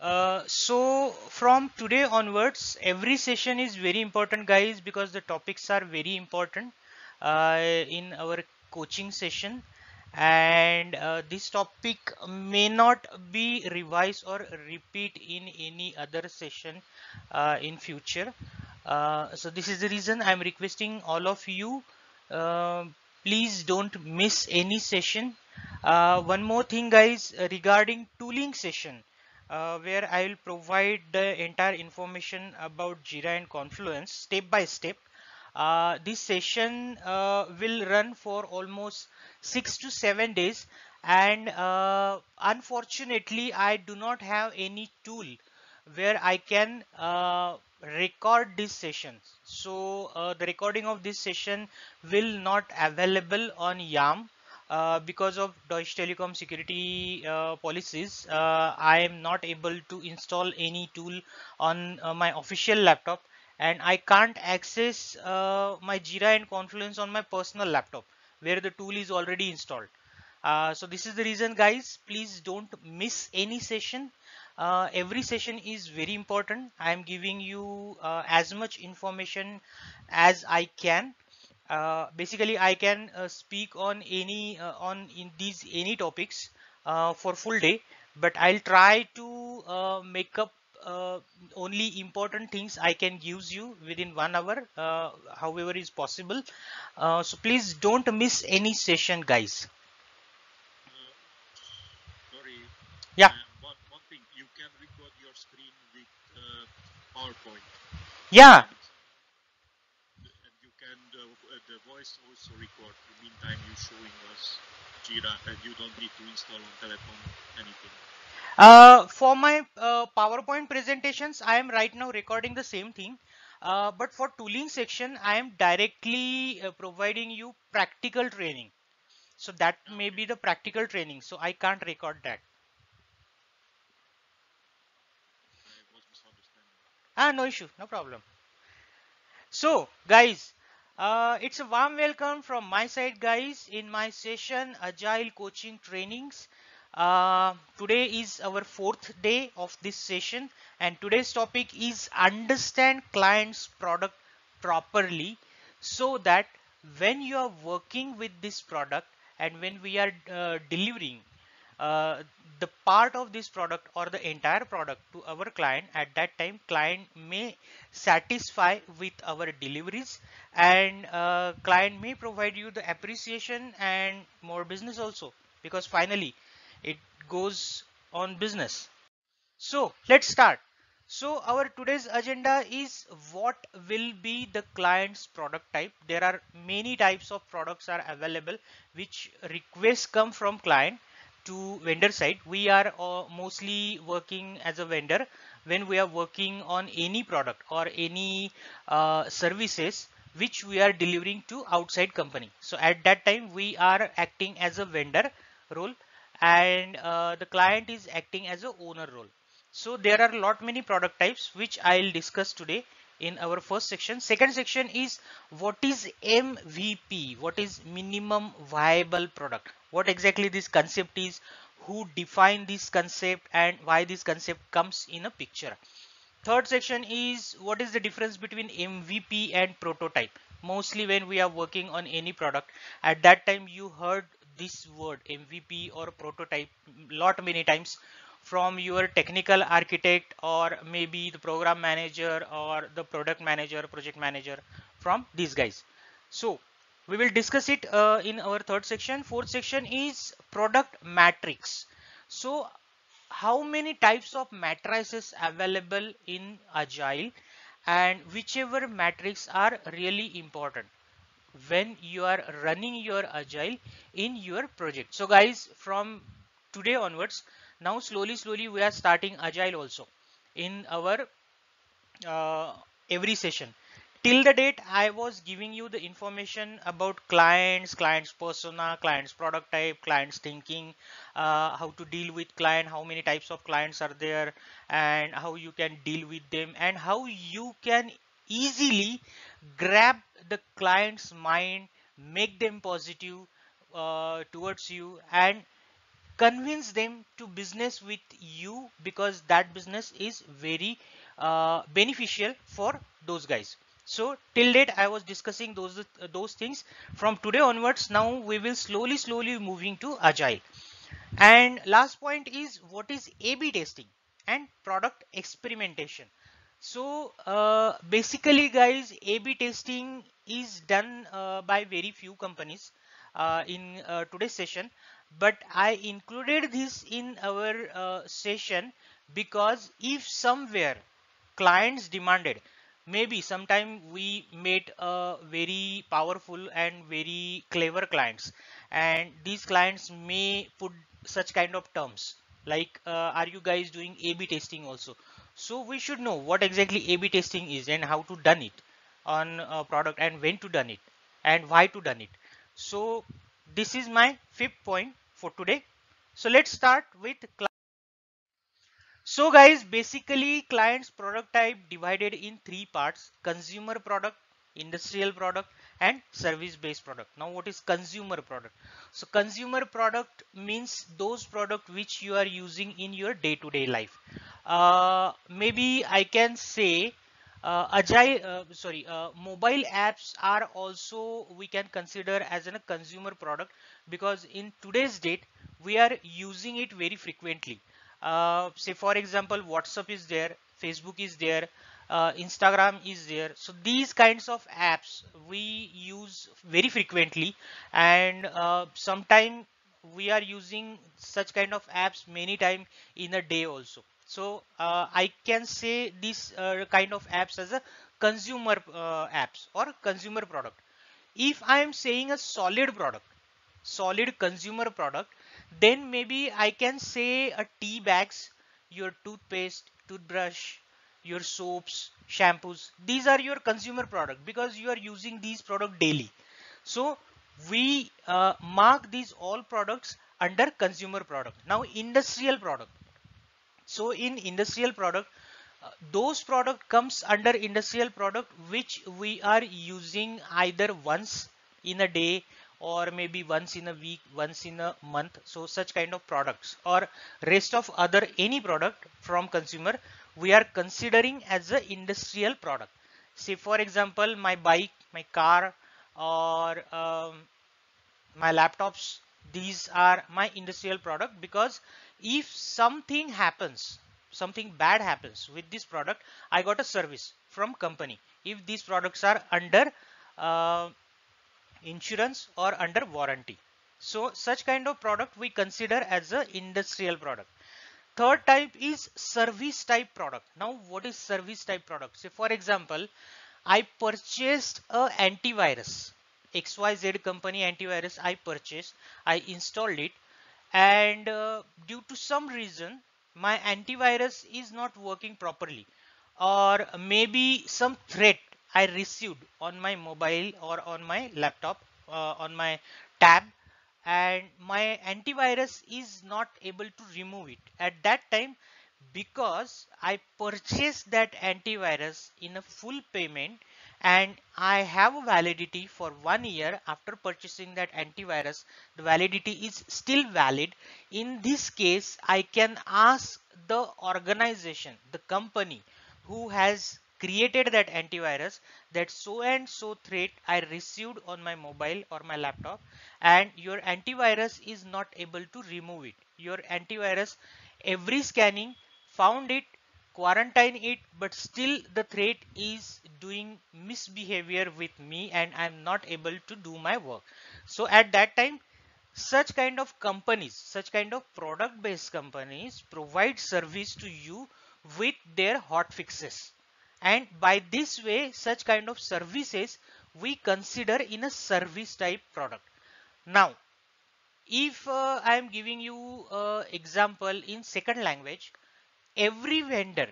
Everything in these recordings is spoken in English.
So from today onwards, every session is very important, guys, because the topics are very important in our coaching session, and this topic may not be revised or repeat in any other session in future. So this is the reason I'm requesting all of you, uh, please don't miss any session. One more thing, guys, regarding tooling session, where I will provide the entire information about Jira and Confluence step by step. This session will run for almost 6 to 7 days, and unfortunately, I do not have any tool where I can record these sessions. So the recording of this session will not available on YAM because of Deutsche Telekom security policies. I am not able to install any tool on my official laptop, and I can't access my Jira and Confluence on my personal laptop where the tool is already installed. So this is the reason, guys, please don't miss any session. Every session is very important. I am giving you as much information as I can. Basically, I can speak on any on in these any topics for full day, but I'll try to make up only important things I can give you within 1 hour, however is possible. So please don't miss any session, guys. Sorry. Yeah, One thing, you can record your screen with PowerPoint, yeah. and you can the voice also record. In the meantime, you showing us Jira, and you don't need to install on telephone anything. For my PowerPoint presentations, I am right now recording the same thing. But for tooling section, I am directly providing you practical training. So that may Okay, be the practical training. So I can't record that. I was misunderstanding. No issue, no problem. So, guys, it's a warm welcome from my side, guys, in my session Agile Coaching Trainings. Today is our fourth day of this session, and today's topic is understand client's product properly, so that when you are working with this product and when we are delivering uh, the part of this product or the entire product to our client, at that time client may satisfy with our deliveries, and client may provide you the appreciation and more business also, because finally it goes on business. So let's start. So our today's agenda is what will be the client's product type. There are many types of products are available which requests come from client to vendor side. We are mostly working as a vendor when we are working on any product or any services which we are delivering to outside company. So at that time we are acting as a vendor role, and the client is acting as a owner role. So there are a lot many product types which I'll discuss today in our first section. Second section is what is MVP, what is minimum viable product, what exactly this concept is, who define this concept, and why this concept comes in a picture. Third section is what is the difference between MVP and prototype. Mostly when we are working on any product, at that time you heard this word MVP or prototype lot many times from your technical architect or maybe the program manager or the product manager, project manager, from these guys. So we will discuss it in our third section. Fourth section is product matrix. So how many types of matrices available in Agile, and whichever matrix are really important when you are running your Agile in your project. So guys, from today onwards, now slowly we are starting Agile also in our uh, every session. Till the date, I was giving you the information about clients persona, clients product type, clients thinking, how to deal with client, how many types of clients are there, and how you can deal with them, and how you can easily grab the client's mind, make them positive towards you, and convince them to business with you, because that business is very beneficial for those guys. So till date I was discussing those things. From today onwards, now we will slowly moving to agile. And last point is what is A/B testing and product experimentation. So basically guys, A/B testing is done by very few companies in today's session, but I included this in our session because if somewhere clients demanded, maybe sometime we made a very powerful and very clever clients, and these clients may put such kind of terms like are you guys doing A/B testing also. So we should know what exactly A/B testing is and how to done it on a product, and when to done it and why to done it. So this is my fifth point for today. So let's start with so guys, basically client's product type divided in three parts: consumer product, industrial product, and service based product. Now what is consumer product? So consumer product means those product which you are using in your day to day life. Maybe I can say mobile apps are also we can consider as a consumer product, because in today's date we are using it very frequently. Say for example, WhatsApp is there, Facebook is there, Instagram is there. So these kinds of apps we use very frequently, and sometime we are using such kind of apps many time in a day also. So I can say this kind of apps as a consumer apps or consumer product. If I am saying a solid product, solid consumer product, then maybe I can say a tea bags, your toothpaste, toothbrush, your soaps, shampoos. These are your consumer product because you are using these product daily. So we mark these all products under consumer product. Now industrial product. So in industrial product, those product comes under industrial product which we are using either once in a day or maybe once in a week, once in a month. So such kind of products or rest of other any product from consumer we are considering as a industrial product. Say for example, my bike, my car, or my laptops, these are my industrial product, because if something happens, something bad happens with this product, I got a service from company if these products are under uh, insurance or under warranty. So such kind of product we consider as a industrial product. Third type is service type product. Now what is service type product? Say for example, I purchased a antivirus, XYZ company antivirus I purchased, I installed it, and due to some reason my antivirus is not working properly, or maybe some threat I received on my mobile or on my laptop, on my tab, and my antivirus is not able to remove it at that time, because I purchased that antivirus in a full payment and I have a validity for 1 year after purchasing that antivirus. The validity is still valid. In this case, I can ask the organization, the company who has created that antivirus, that so and so threat I received on my mobile or my laptop, and your antivirus is not able to remove it. Your antivirus, every scanning found it, quarantine it, but still the threat is doing misbehavior with me and I'm not able to do my work. So at that time, such kind of companies, such kind of product based companies provide service to you with their hot fixes, and by this way such kind of services we consider in a service type product. Now if I am giving you example in second language, every vendor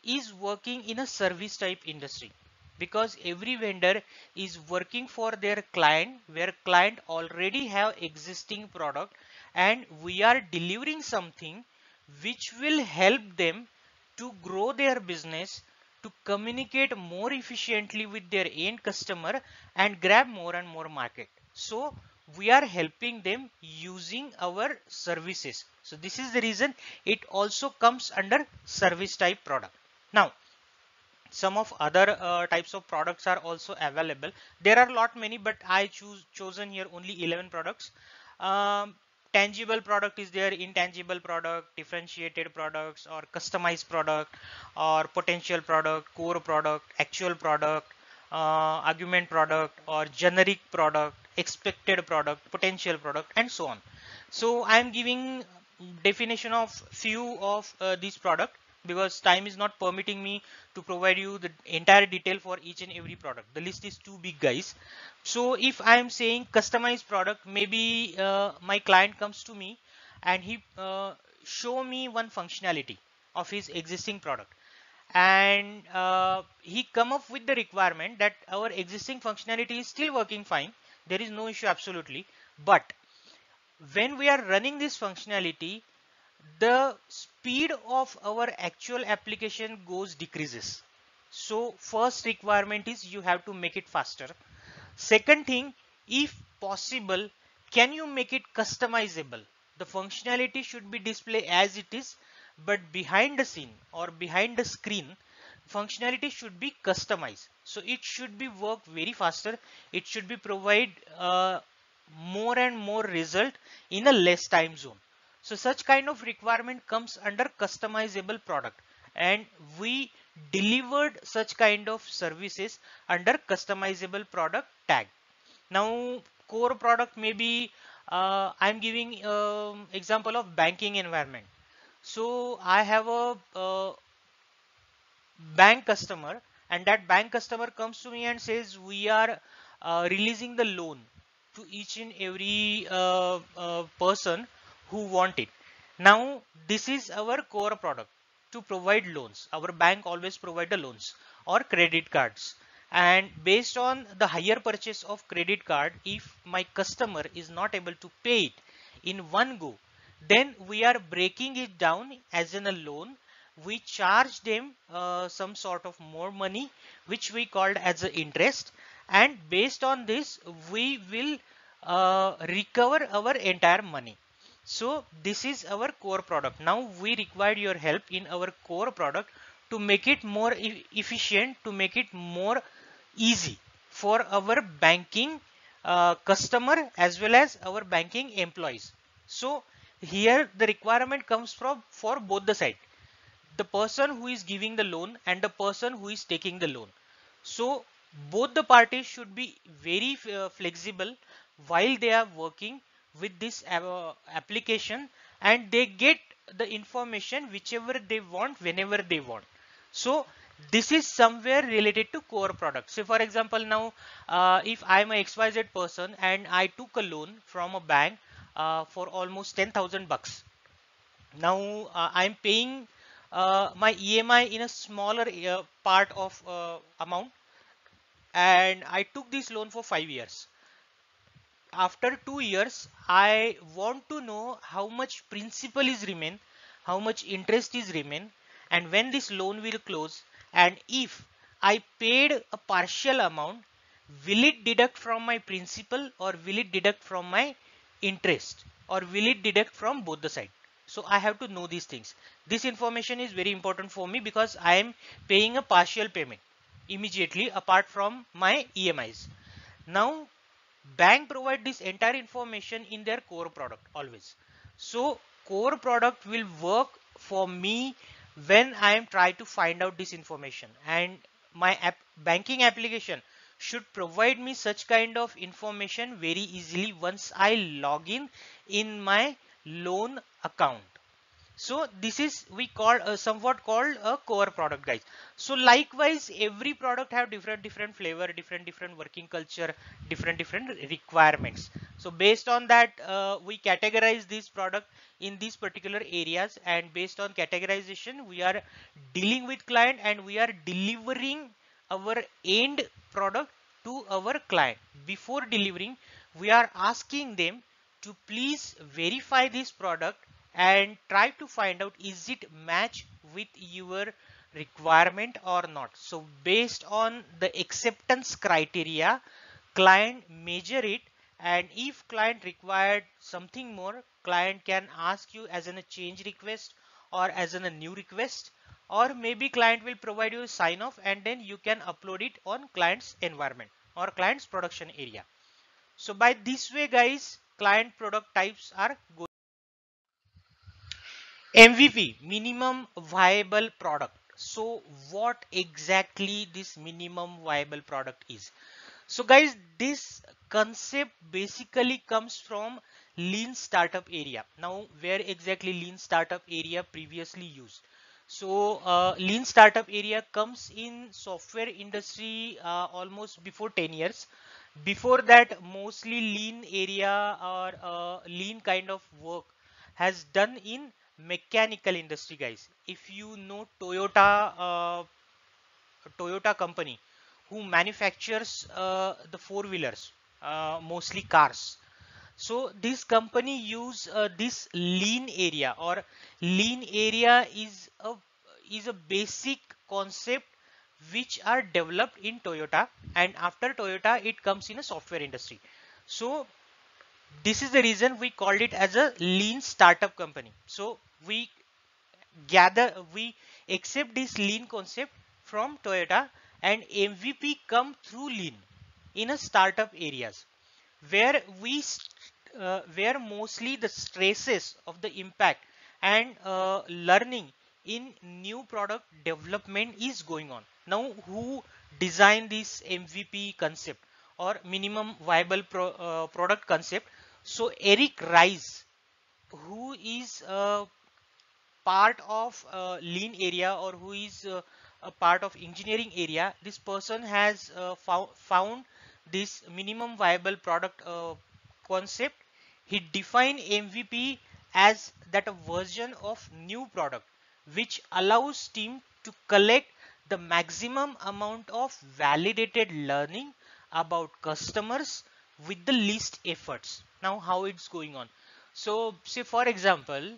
is working in a service type industry, because every vendor is working for their client where client already have existing product, and we are delivering something which will help them to grow their business, to communicate more efficiently with their end customer and grab more and more market. So we are helping them using our services. So this is the reason it also comes under service type product. Now, some of other types of products are also available. There are a lot many, but I chosen here only 11 products. um, Tangible product is there, intangible product, differentiated products, or customized product, or potential product, core product, actual product, argument product, or generic product, expected product, potential product, and so on. So I am giving definition of few of these product, because time is not permitting me to provide you the entire detail for each and every product. The list is too big, guys. So if I am saying customized product, maybe my client comes to me and he show me one functionality of his existing product, and he come up with the requirement that our existing functionality is still working fine, there is no issue absolutely, but when we are running this functionality, the speed of our actual application goes decreases. So first requirement is you have to make it faster. Second thing, if possible, can you make it customizable? The functionality should be displayed as it is, but behind the scene or behind the screen, functionality should be customized. So it should be work very faster. It should be provide more and more result in a less time zone. So such kind of requirement comes under customizable product, and we delivered such kind of services under customizable product tag. Now core product, maybe I'm giving example of banking environment. So I have a bank customer, and that bank customer comes to me and says we are releasing the loan to each and every person who want it. Now this is our core product, to provide loans. Our bank always provide the loans or credit cards, and based on the higher purchase of credit card, if my customer is not able to pay it in one go, then we are breaking it down as in a loan. We charge them some sort of more money, which we called as a interest, and based on this we will recover our entire money. So this is our core product. Now we require your help in our core product to make it more efficient, to make it more easy for our banking customer as well as our banking employees. So here the requirement comes from for both the side, the person who is giving the loan and the person who is taking the loan. So both the parties should be very flexible while they are working with this application, and they get the information whichever they want whenever they want. So this is somewhere related to core product. So for example, now if I'm a XYZ person and I took a loan from a bank for almost 10,000 bucks. Now I'm paying my EMI in a smaller part of amount, and I took this loan for 5 years. After 2 years, I want to know how much principal is remain, how much interest is remain, and when this loan will close, and if I paid a partial amount, will it deduct from my principal or will it deduct from my interest, or will it deduct from both the side? So I have to know these things. This information is very important for me because I am paying a partial payment immediately apart from my EMIs. Now bank provide this entire information in their core product always. So core product will work for me when I am trying to find out this information, and my banking application should provide me such kind of information very easily once I log in my loan account. So this is we call somewhat called a core product, guys. So likewise, every product have different flavor, different working culture, different requirements. So based on that, we categorize this product in these particular areas, and based on categorization, we are dealing with client and we are delivering our end product to our client. Before delivering, we are asking them to please verify this product and try to find out is it match with your requirement or not. So based on the acceptance criteria, client measure it and if client required something more, client can ask you as in a change request or as in a new request, or maybe client will provide you a sign off and then you can upload it on client's environment or client's production area. So by this way guys, client product types are good. MVP, minimum viable product. So what exactly this minimum viable product is? So guys, this concept basically comes from lean startup area. Now where exactly lean startup area previously used? So lean startup area comes in software industry almost before 10 years. Before that, mostly lean area or lean kind of work has done in mechanical industry guys. If you know Toyota company who manufactures the four wheelers, mostly cars. So this company use this lean area, or lean area is a basic concept which are developed in Toyota, and after Toyota it comes in a software industry. So this is the reason we called it as a lean startup company. So we accept this lean concept from Toyota, and MVP come through lean in a startup areas where where mostly the stresses of the impact and learning in new product development is going on. Now who designed this MVP concept or minimum viable product concept? So Eric Rice, who is part of lean area, or who is a part of engineering area, this person has found this minimum viable product concept. He defined MVP as that a version of new product which allows team to collect the maximum amount of validated learning about customers with the least efforts. Now how it's going on? So say for example,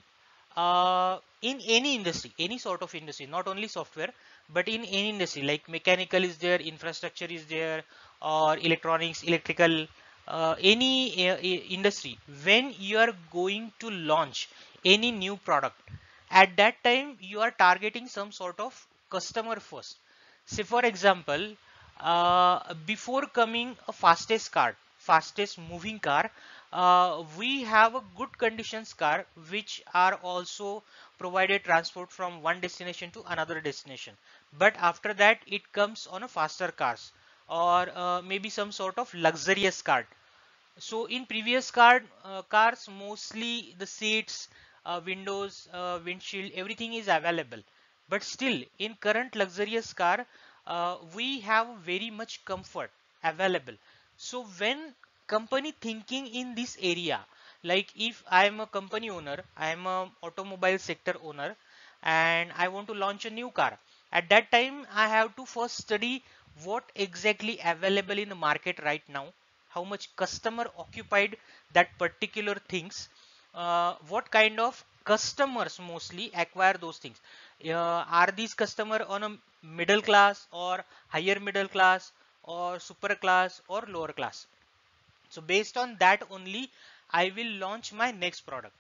in any industry, any sort of industry, not only software, but in any industry like mechanical is there, infrastructure is there, or electronics, electrical, any industry, when you are going to launch any new product, at that time you are targeting some sort of customer first. Say for example, before coming a fastest moving car, we have a good conditions car which are also provided transport from one destination to another destination. But after that it comes on a faster cars, or maybe some sort of luxurious car. So in previous cars, mostly the seats, windows, windshield, everything is available. But still, in current luxurious car, we have very much comfort available. So when company thinking in this area, like if I am a company owner, I am a automobile sector owner, and I want to launch a new car. At that time, I have to first study what exactly available in the market right now, how much customer occupied that particular things, what kind of customers mostly acquire those things, are these customer on a middle class or higher middle class or super class or lower class. So based on that only I will launch my next product,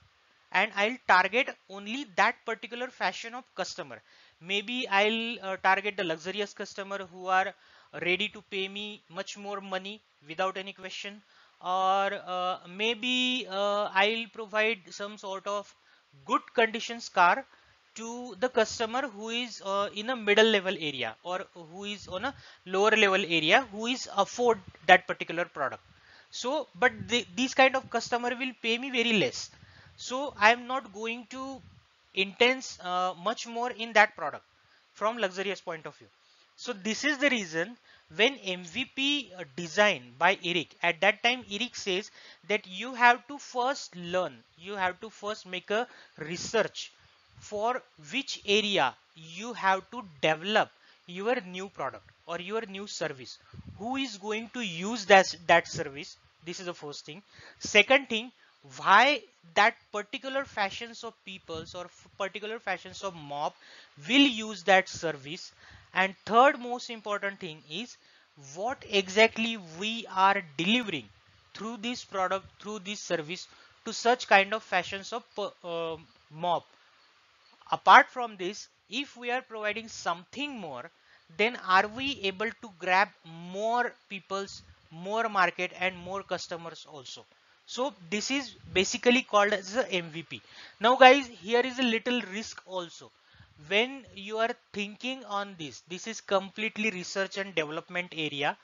and I'll target only that particular fashion of customer. Maybe I'll target the luxurious customer who are ready to pay me much more money without any question, or maybe I'll provide some sort of good conditions car to the customer who is in a middle level area, or who is on a lower level area, who is afford that particular product. So but these kind of customer will pay me very less, so I am not going to intense much more in that product from luxurious point of view. So this is the reason when MVP designed by Eric, at that time Eric says that you have to first learn, you have to first make a research for which area you have to develop your new product or your new service, who is going to use that service. This is the first thing. Second thing, why that particular fashions of peoples or particular fashions of mob will use that service. And third most important thing is what exactly we are delivering through this product, through this service to such kind of fashions of mob. Apart from this, if we are providing something more, then are we able to grab more people's, more market and more customers also? So this is basically called as a MVP. Now guys, here is a little risk also. When you are thinking on this is completely research and development area,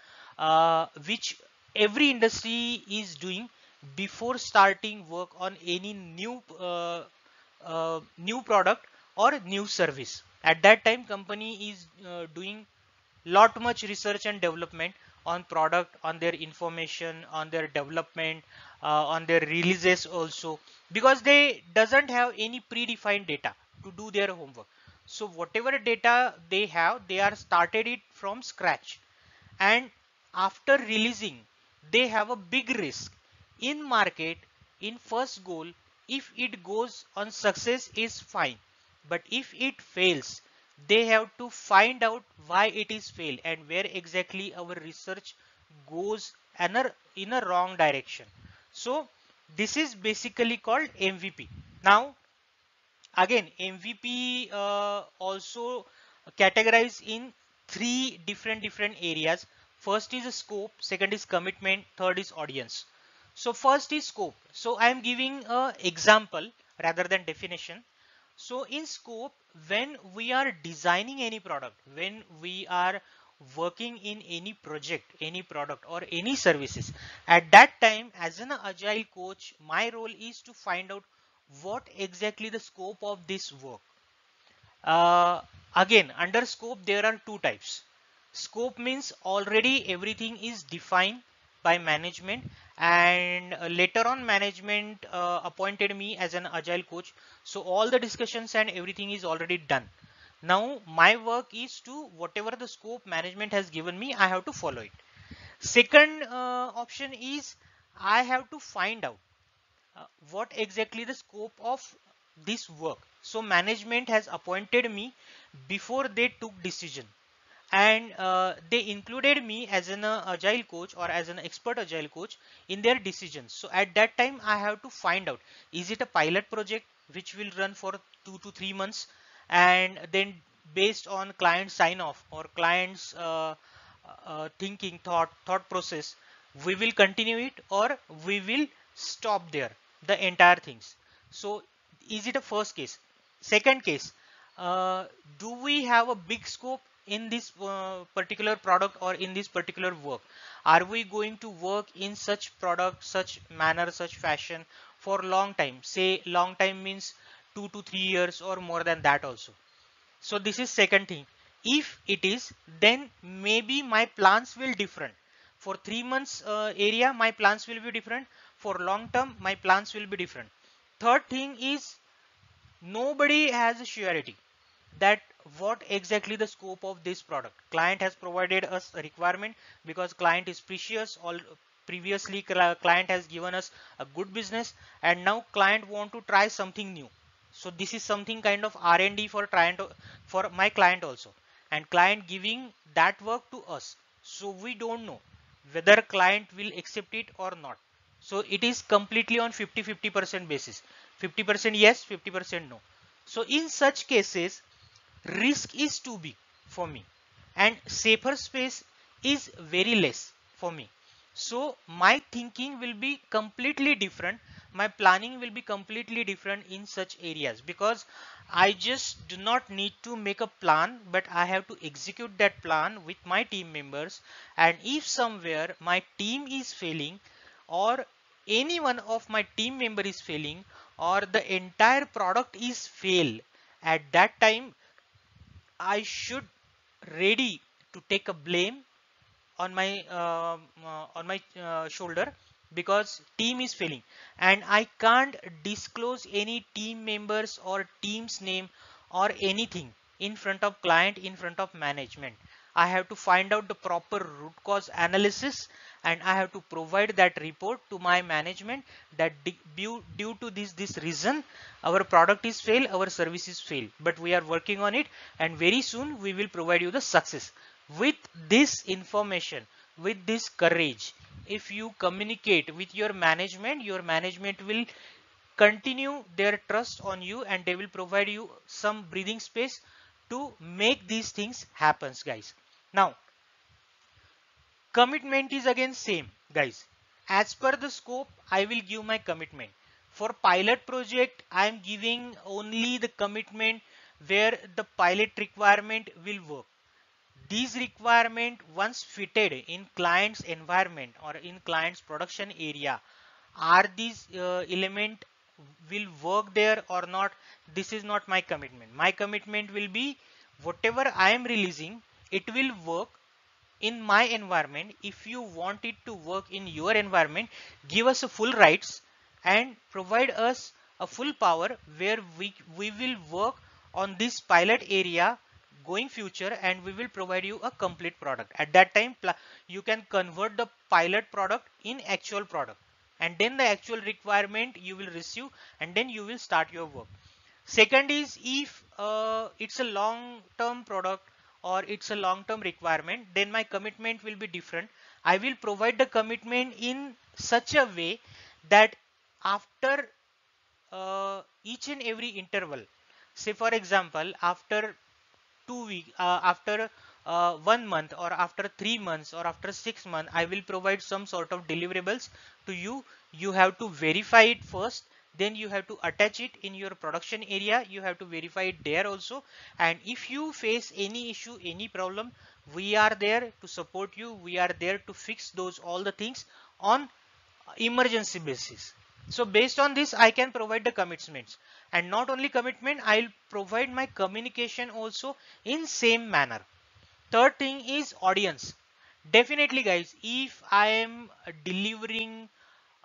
which every industry is doing before starting work on any new product or new service. At that time, company is doing lot much research and development on product, on their information, on their development, on their releases also, because they doesn't have any predefined data to do their homework. So whatever data they have, they are started it from scratch, and after releasing they have a big risk in market. In first goal, if it goes on success is fine, but if it fails, they have to find out why it is failed and where exactly our research goes in a wrong direction. So this is basically called MVP. Now again, MVP also categorized in three different areas. First is scope, second is commitment, third is audience. So first is scope. So I am giving a example rather than definition. So in scope, when we are designing any product, when we are working in any project, any product or any services, at that time as an agile coach, my role is to find out what exactly the scope of this work. uh, Again, under scope there are two types. Scope means already everything is defined by management, and later on management appointed me as an agile coach, so all the discussions and everything is already done. Now my work is to, whatever the scope management has given me, I have to follow it. Second option is I have to find out what exactly the scope of this work. So management has appointed me before they took decision, and they included me as an agile coach or as an expert agile coach in their decisions. So at that time I have to find out, is it a pilot project which will run for 2 to 3 months, and then based on client sign off or clients thinking thought process, we will continue it or we will stop there the entire things. So is it a first case? Second case, do we have a big scope in this particular product or in this particular work? Are we going to work in such product, such manner, such fashion for long time? Say long time means 2 to 3 years or more than that also. So this is second thing. If it is, then maybe my plans will different. For 3 months area, my plans will be different. For long term, my plans will be different. Third thing is, nobody has a surety that what exactly the scope of this product. Client has provided us a requirement because client is precious. All previously client has given us a good business, and now client want to try something new. So this is something kind of R&D for client, for my client also, and client giving that work to us. So we don't know whether client will accept it or not. So it is completely on 50-50% basis. 50% yes, 50% no. So in such cases, risk is too big for me and safer space is very less for me. So my thinking will be completely different. My planning will be completely different in such areas, because I just do not need to make a plan, but I have to execute that plan with my team members. And if somewhere my team is failing, or any one of my team member is failing, or the entire product is fail, at that time I should ready to take a blame on my shoulder, because team is failing and I can't disclose any team members or team's name or anything in front of client, in front of management. I have to find out the proper root cause analysis, and I have to provide that report to my management that due to this reason our product is fail, our service is fail, but we are working on it and very soon we will provide you the success. With this information, with this courage, if you communicate with your management will continue their trust on you and they will provide you some breathing space to make these things happen, guys. Now, commitment is again same, guys. As per the scope, I will give my commitment. For pilot project, I am giving only the commitment where the pilot requirement will work. These requirement once fitted in client's environment or in client's production area, are these element will work there or not? This is not my commitment. My commitment will be whatever I am releasing, it will work in my environment. If you want it to work in your environment, give us a full rights and provide us a full power where we will work on this pilot area going future, and we will provide you a complete product. At that time you can convert the pilot product in actual product, and then the actual requirement you will receive, and then you will start your work. Second is, if it's a long term product or it's a long term requirement, then my commitment will be different. I will provide the commitment in such a way that after each and every interval, say for example after 2 weeks, after 1 month, or after 3 months, or after 6 months, I will provide some sort of deliverables to you. You have to verify it first, then you have to attach it in your production area. You have to verify it there also. And if you face any issue, any problem, we are there to support you. We are there to fix those all the things on emergency basis. So based on this, I can provide the commitments, and not only commitment, I'll provide my communication also in same manner. Third thing is audience. Definitely guys, if I am delivering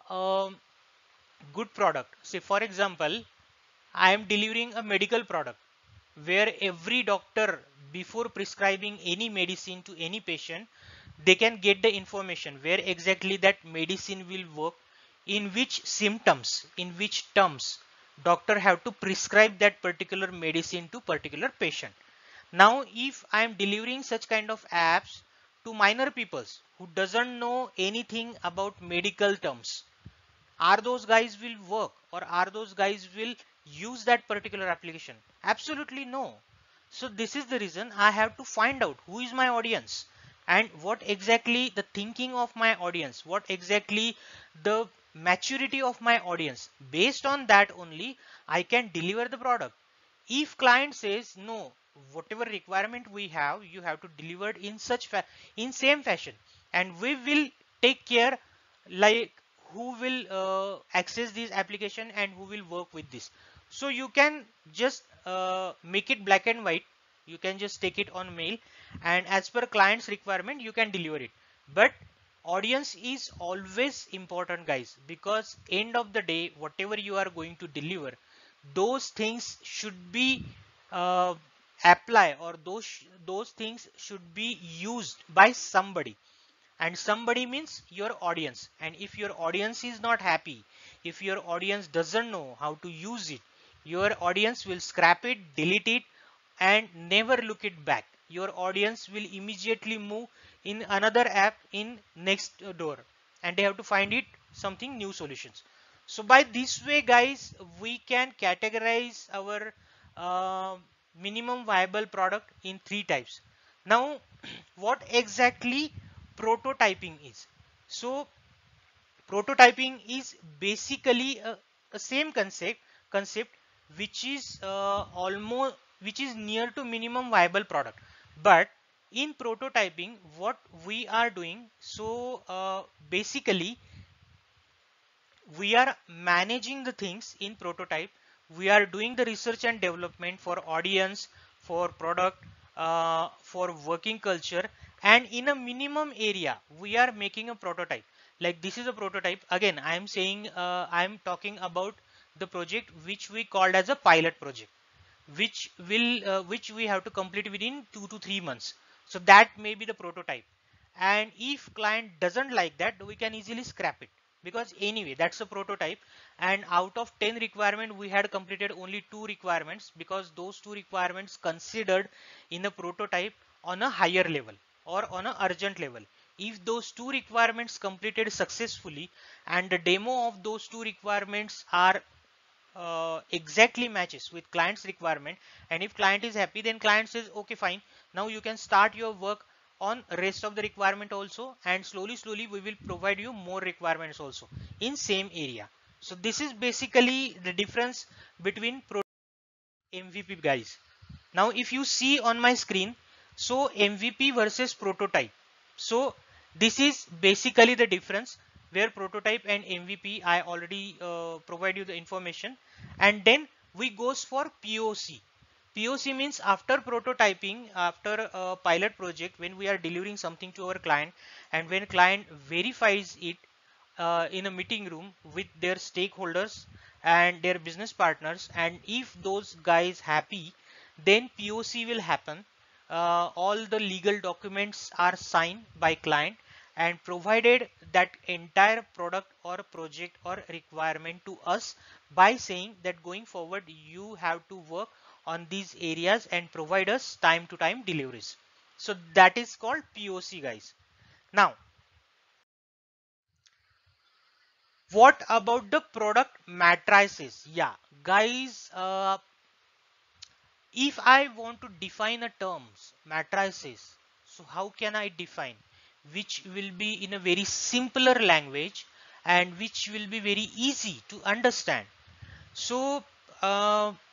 a good product, say for example I am delivering a medical product where every doctor, before prescribing any medicine to any patient, they can get the information where exactly that medicine will work, in which symptoms, in which terms doctor have to prescribe that particular medicine to particular patient. Now if I am delivering such kind of apps to minor peoples who doesn't know anything about medical terms, are those guys will work, or are those guys will use that particular application? Absolutely no. So this is the reason I have to find out who is my audience and what exactly the thinking of my audience, what exactly the maturity of my audience. Based on that only I can deliver the product. If client says no, whatever requirement we have, you have to deliver it in such in same fashion, and we will take care like who will access this application and who will work with this. So you can just make it black and white. You can just take it on mail, and as per client's requirement you can deliver it. But audience is always important guys, because end of the day whatever you are going to deliver, those things should be uh, apply, or those things should be used by somebody. And somebody means your audience. And if your audience is not happy, if your audience doesn't know how to use it, your audience will scrap it, delete it, and never look it back. Your audience will immediately move in another app in next door, and they have to find it something new solutions. So by this way guys, we can categorize our uh, minimum viable product in three types. Now what exactly prototyping is? So prototyping is basically a same concept which is almost, which is near to minimum viable product. But in prototyping what we are doing, so basically we are managing the things in prototype. We are doing the research and development for audience, for product, for working culture, and in a minimum area we are making a prototype. Like this is a prototype. Again I am saying, I am talking about the project which we called as a pilot project, which we have to complete within 2 to 3 months. So that may be the prototype. And if client doesn't like that, we can easily scrap it, because anyway that's a prototype. And out of 10 requirement we had completed only 2 requirements, because those 2 requirements considered in a prototype on a higher level or on a urgent level. if those two requirements completed successfully and the demo of those two requirements are exactly matches with client's requirement, and if client is happy, then client says okay fine, now you can start your work on rest of the requirement also, and slowly we will provide you more requirements also in same area. So this is basically the difference between MVP, guys. Now if you see on my screen, so MVP versus prototype. So this is basically the difference, where prototype and MVP I already provide you the information. And then we goes for POC. POC means after prototyping, after a pilot project, when we are delivering something to our client, and when client verifies it in a meeting room with their stakeholders and their business partners, and if those guys happy, then POC will happen. All the legal documents are signed by client, and provided that entire product or project or requirement to us by saying that going forward you have to work on these areas and provide us time to time deliveries. So that is called POC, guys. Now what about the product matrices? Yeah, guys, if I want to define a terms matrices, so how can I define? Which will be in a very simpler language and which will be very easy to understand. So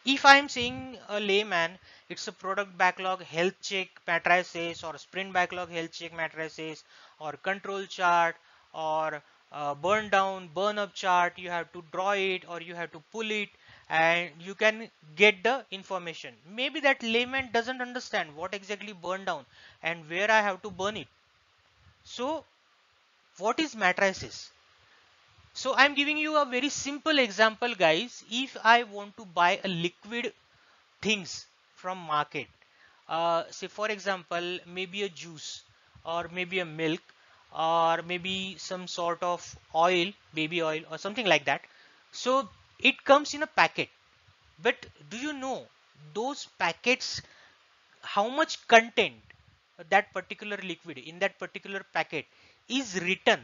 if I'm saying a layman, it's a product backlog health check matrices, or sprint backlog health check matrices, or control chart, or burn down, burn up chart. You have to draw it or you have to pull it, and you can get the information. Maybe that layman doesn't understand what exactly burn down and where I have to burn it. So what is matrices? So I'm giving you a very simple example, guys. If I want to buy a liquid things from market, say for example, maybe a juice, or maybe a milk, or maybe some sort of oil, baby oil or something like that. So it comes in a packet. But do you know those packets, how much content that particular liquid in that particular packet is written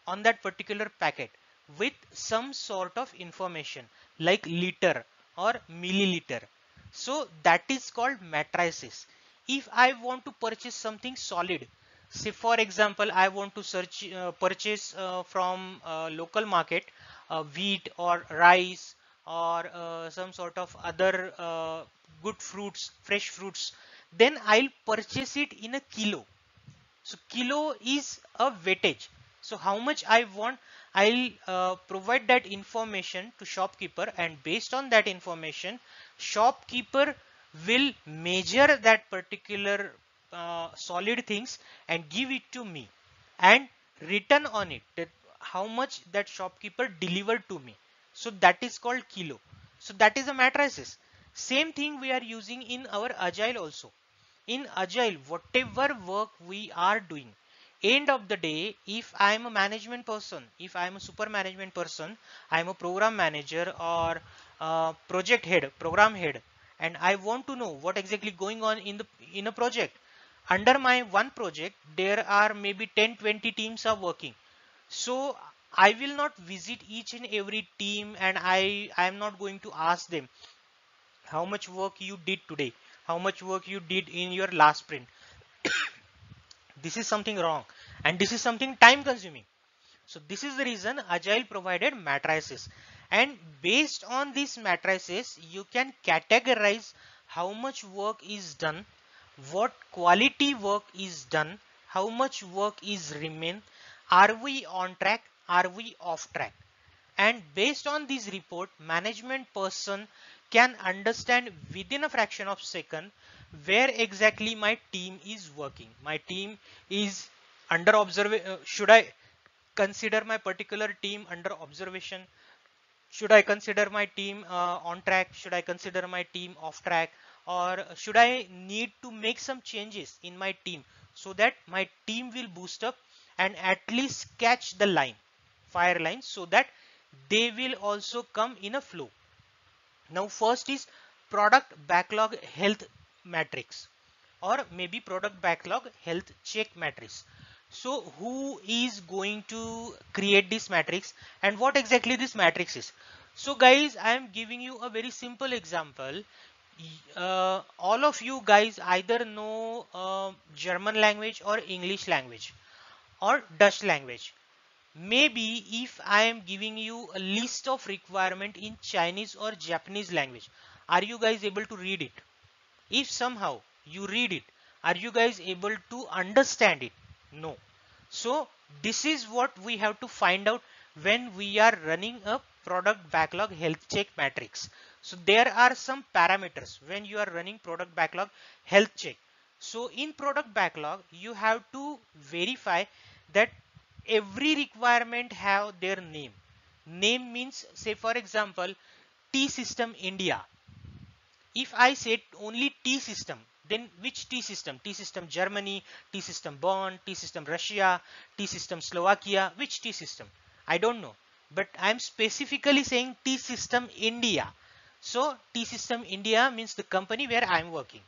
on that particular packet with some sort of information like liter or milliliter? So that is called matrices. If I want to purchase something solid, say for example I want to purchase from local market wheat or rice, or some sort of other good fruits, fresh fruits, then I'll purchase it in a kilo. So kilo is a weightage. So how much I want, I'll provide that information to shopkeeper, and based on that information, shopkeeper will measure that particular solid things and give it to me, and written on it that how much that shopkeeper delivered to me. So that is called kilo. So that is a matrices. Same thing we are using in our agile also. In agile, whatever work we are doing, end of the day, if I am a management person, if I am a super management person, I am a program manager or project head, program head, and I want to know what exactly going on in a project. Under my one project there are maybe 10-20 teams are working. So I will not visit each and every team, and I am not going to ask them how much work you did today, how much work you did in your last sprint. This is something wrong, and this is something time consuming. So this is the reason agile provided matrices, and based on these matrices you can categorize how much work is done, what quality work is done, how much work is remain, are we on track, are we off track. And based on this report, management person can understand within a fraction of second where exactly my team is working. My team is under observation. Should I consider my particular team under observation? Should I consider my team on track? Should I consider my team off track? Or should I need to make some changes in my team so that my team will boost up and at least catch the line, fire line, so that they will also come in a flow. Now first is product backlog health matrix, or maybe product backlog health check matrix. So who is going to create this matrix and what exactly this matrix is? So guys, I am giving you a very simple example. All of you guys either know German language or English language or Dutch language. Maybe if I am giving you a list of requirement in Chinese or Japanese language, are you guys able to read it? If somehow you read it, are you guys able to understand it? No. So this is what we have to find out when we are running a product backlog health check matrix. So there are some parameters when you are running product backlog health check. So in product backlog, you have to verify that every requirement have their name. Name means, say for example, T system India. If I said only T system, then which T system? T system Germany, T system Bonn, T system Russia, T system Slovakia, which T system? I don't know. But I'm specifically saying T system India. So T system India means the company where I'm working.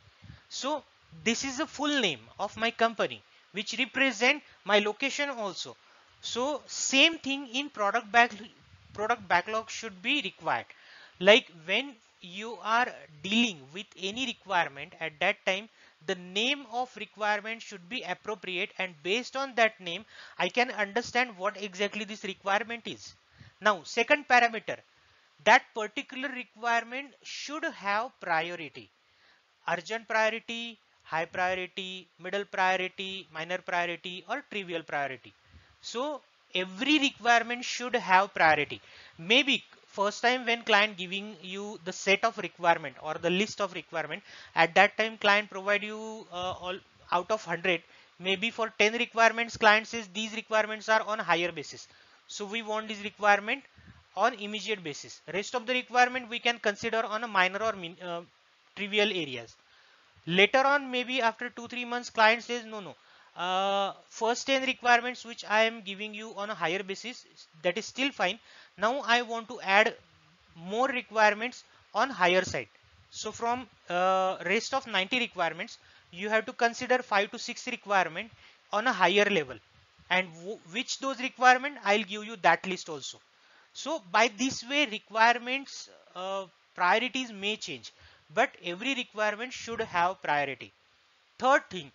So this is the full name of my company, which represent my location also. So same thing in product backlog should be required. Like when you are dealing with any requirement, at that time the name of requirement should be appropriate, and based on that name I can understand what exactly this requirement is. Now second parameter, that particular requirement should have priority: urgent priority, high priority, middle priority, minor priority, or trivial priority. So every requirement should have priority. Maybe first time when client giving you the set of requirement or the list of requirement, at that time client provide you all out of 100, maybe for 10 requirements client says these requirements are on higher basis, so we want this requirement on immediate basis. Rest of the requirement we can consider on a minor or trivial areas. Later on, maybe after 2-3 months, client says no, no, first 10 requirements which I am giving you on a higher basis, that is still fine. Now I want to add more requirements on higher side. So from rest of 90 requirements, you have to consider 5 to 6 requirement on a higher level, and which those requirement I'll give you that list also. So by this way, requirements priorities may change, but every requirement should have priority. Third thing,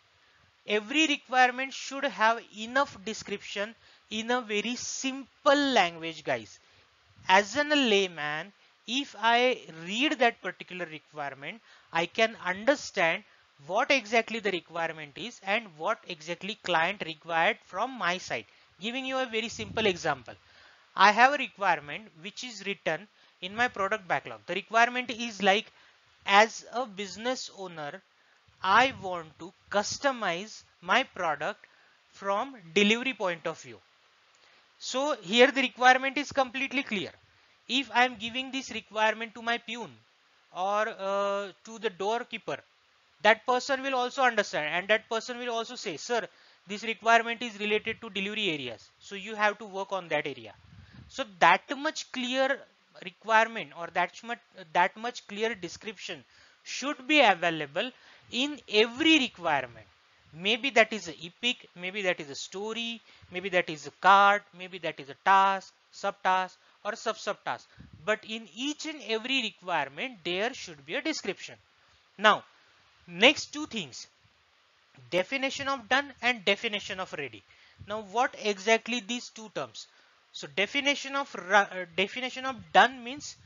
every requirement should have enough description in a very simple language, guys. As a layman, if I read that particular requirement, I can understand what exactly the requirement is and what exactly client required from my side. Giving you a very simple example, I have a requirement which is written in my product backlog. The requirement is like, as a business owner, I want to customize my product from delivery point of view. So here the requirement is completely clear. If I am giving this requirement to my peon or to the doorkeeper, that person will also understand, and that person will also say, sir, this requirement is related to delivery areas, so you have to work on that area. So that much clear requirement or that much clear description should be available in every requirement. Maybe that is a epic, maybe that is a story, maybe that is a card, maybe that is a task, subtask, or sub-subtask. But in each and every requirement, there should be a description. Now, next two things: definition of done and definition of ready. Now what exactly these two terms? So definition of done means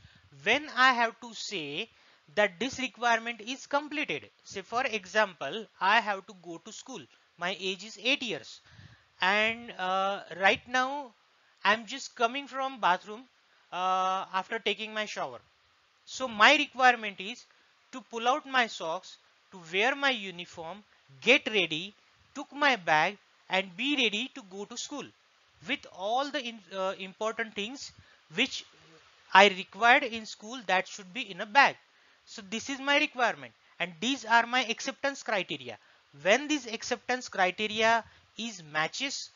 when I have to say that this requirement is completed. Say for example, I have to go to school, my age is 8 years, and right now I'm just coming from bathroom after taking my shower. So my requirement is to pull out my socks, to wear my uniform, get ready, took my bag, and be ready to go to school with all the important things which I required in school that should be in a bag. So this is my requirement, and these are my acceptance criteria. When this acceptance criteria is matches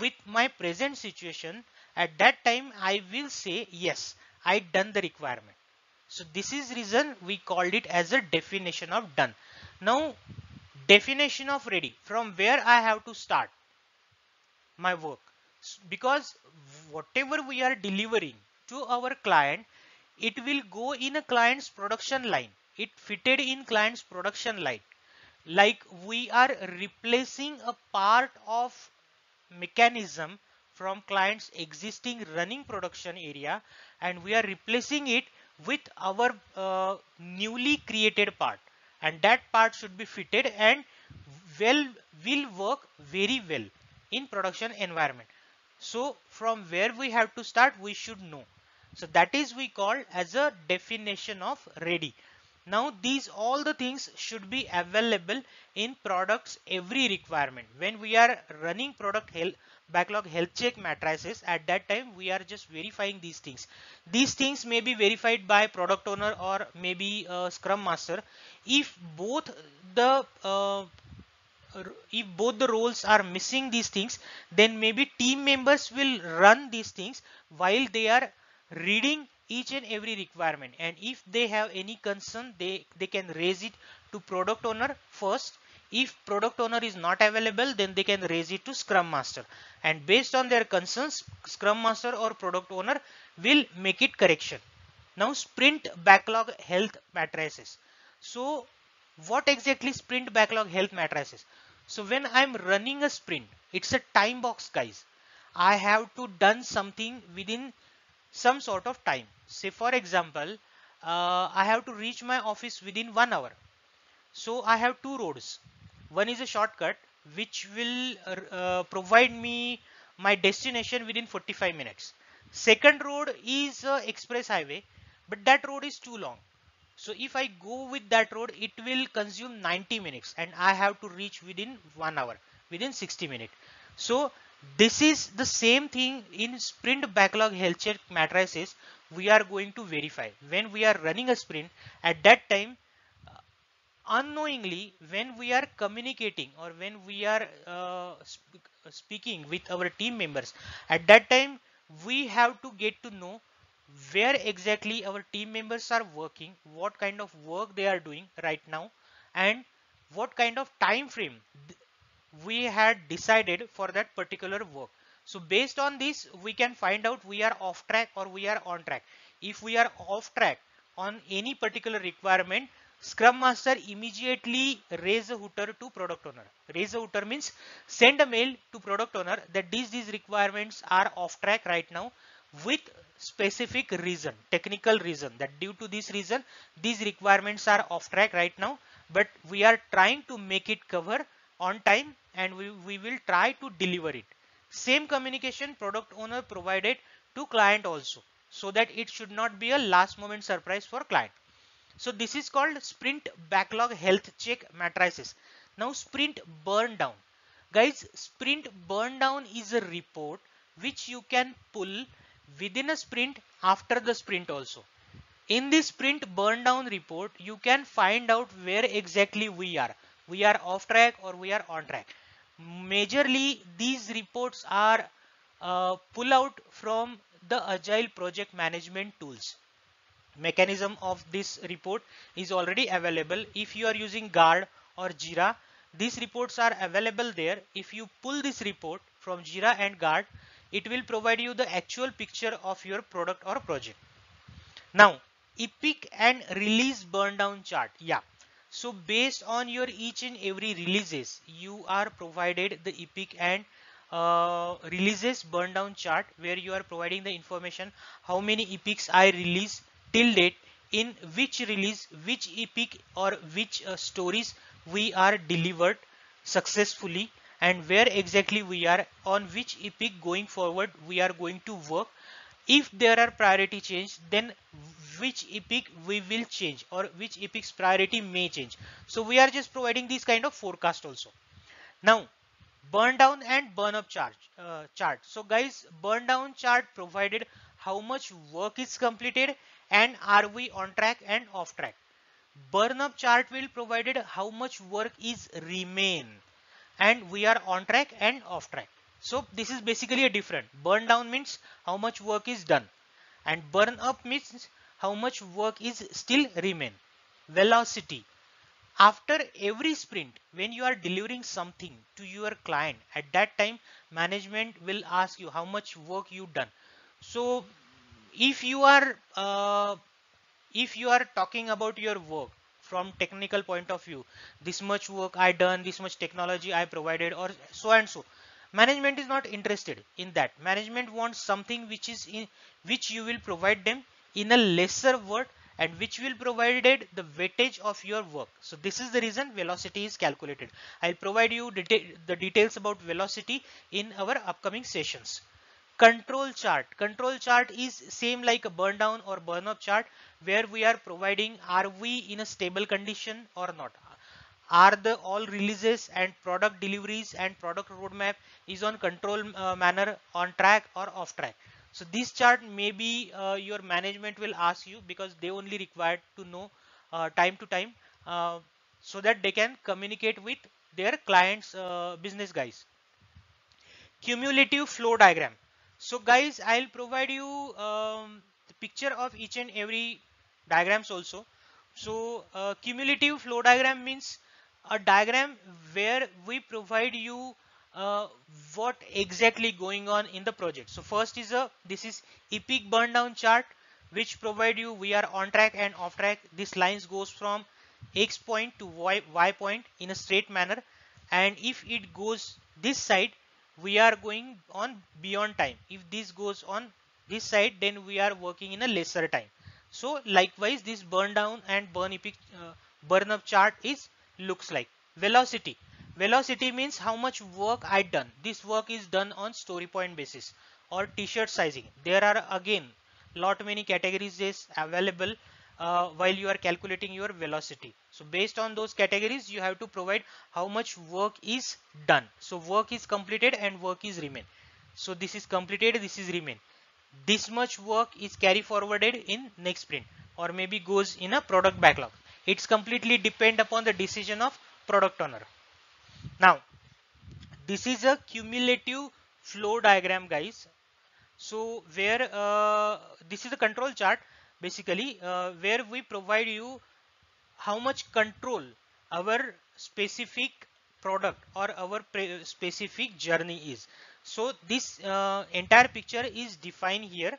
with my present situation, at that time I will say yes, I done the requirement. So this is reason we called it as a definition of done. Now definition of ready, from where I have to start? my work. Because whatever we are delivering to our client, it will go in a client's production line. It fitted in client's production line. Like we are replacing a part of mechanism from client's existing running production area, and we are replacing it with our newly created part, and that part should be fitted and well will work very well in production environment. So from where we have to start, we should know. So that is we call as a definition of ready. Now these all the things should be available in products every requirement. When we are running product health backlog health check matrices, at that time we are just verifying these things. These things may be verified by product owner or maybe scrum master. If both the if both the roles are missing these things, then maybe team members will run these things while they are reading each and every requirement, and if they have any concern, they can raise it to product owner first. If product owner is not available, then they can raise it to scrum master, and based on their concerns, scrum master or product owner will make it correction. Now sprint backlog health matrices. So what exactly sprint backlog health matrices? So when I'm running a sprint, it's a time box, guys. I have to done something within some sort of time. Say for example, I have to reach my office within 1 hour. So I have two roads. One is a shortcut which will provide me my destination within 45 minutes. Second road is express highway, but that road is too long. So if I go with that road, it will consume 90 minutes and I have to reach within 1 hour, within 60 minutes. So this is the same thing in sprint backlog health check matrices. We are going to verify when we are running a sprint. At that time, unknowingly, when we are communicating or when we are speaking with our team members, at that time we have to get to know where exactly our team members are working, what kind of work they are doing right now, and what kind of time frame we had decided for that particular work. So based on this, we can find out we are off track or we are on track. If we are off track on any particular requirement, Scrum Master immediately raise a hooter to product owner. Raise a hooter means send a mail to product owner that these requirements are off track right now with specific reason, technical reason, that due to this reason, these requirements are off track right now, but we are trying to make it cover on time and we will try to deliver it. Same communication product owner provided to client also, so that it should not be a last moment surprise for client. So this is called sprint backlog health check matrices. Now sprint burn down. Guys, sprint burn down is a report which you can pull within a sprint after the sprint also. In this sprint burn down report, you can find out where exactly we are. We are off track or we are on track. Majorly, these reports are pull out from the agile project management tools. Mechanism of this report is already available. If you are using Guard or Jira, these reports are available there. If you pull this report from Jira and Guard, it will provide you the actual picture of your product or project. Now, epic and release burn down chart. Yeah. So based on your each and every releases, you are provided the epic and releases burn down chart, where you are providing the information how many epics I release till date, in which release, which epic or which stories we are delivered successfully, and where exactly we are, on which epic going forward we are going to work. If there are priority change, then which epic we will change or which epic's priority may change. So we are just providing this kind of forecast also. Now burn down and burn up chart. So guys, burn down chart provided how much work is completed and are we on track and off track. Burn up chart will provided how much work is remain and we are on track and off track. So this is basically a different. Burn down means how much work is done, and burn up means how much work is still remain. Velocity. After every sprint, when you are delivering something to your client, at that time management will ask you how much work you done. So if you are talking about your work from technical point of view, this much work I done, this much technology I provided, or so and so, management is not interested in that. Management wants something which is in which you will provide them in a lesser word, and which will provided the weightage of your work. So this is the reason velocity is calculated. I'll provide you the details about velocity in our upcoming sessions. Control chart is same like a burn down or burn up chart, where we are providing, are we in a stable condition or not, are the all releases and product deliveries and product roadmap is on control manner, on track or off track. So this chart maybe your management will ask you, because they only required to know time to time, uh, so that they can communicate with their clients, business guys. Cumulative flow diagram. So guys, I'll provide you the picture of each and every diagrams also. So cumulative flow diagram means a diagram where we provide you uh, what exactly going on in the project. So first is this is epic burn down chart, which provide you we are on track and off track. This lines goes from X point to Y point in a straight manner, and if it goes this side, we are going on beyond time. If this goes on this side, then we are working in a lesser time. So likewise, this burn down and burn up chart is looks like. Velocity. Velocity means how much work I done. This work is done on story point basis or t-shirt sizing. There are again lot many categories is available while you are calculating your velocity. So based on those categories, you have to provide how much work is done. So work is completed and work is remain. So this is completed, this is remain. This much work is carry forwarded in next sprint, or maybe goes in a product backlog. It's completely depend upon the decision of product owner. Now this is a cumulative flow diagram, guys. So where this is a control chart basically, where we provide you how much control our specific product or our specific journey is. So this entire picture is defined here.